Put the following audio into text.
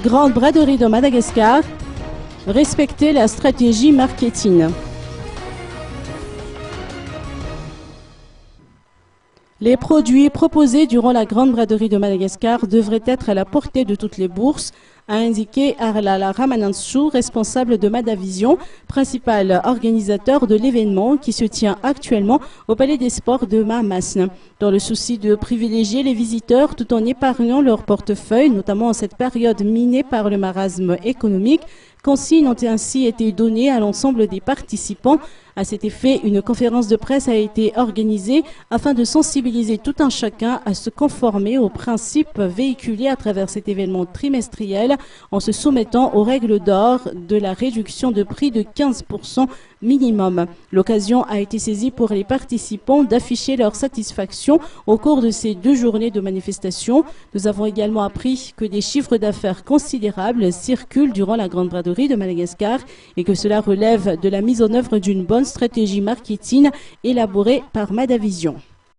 Grande braderie de Madagascar, respecter la stratégie marketing. Les produits proposés durant la Grande braderie de Madagascar devraient être à la portée de toutes les bourses, a indiqué Arlala Ramanantsoe, responsable de Madavision, principal organisateur de l'événement qui se tient actuellement au Palais des Sports de Mahamasne. Dans le souci de privilégier les visiteurs tout en épargnant leur portefeuille, notamment en cette période minée par le marasme économique, consignes ont ainsi été données à l'ensemble des participants. À cet effet, une conférence de presse a été organisée afin de sensibiliser tout un chacun à se conformer aux principes véhiculés à travers cet événement trimestriel en se soumettant aux règles d'or de la réduction de prix de 15% minimum. L'occasion a été saisie pour les participants d'afficher leur satisfaction au cours de ces 2 journées de manifestation. Nous avons également appris que des chiffres d'affaires considérables circulent durant la Grande braderie de Madagascar et que cela relève de la mise en œuvre d'une bonne stratégie marketing élaborée par Madavision.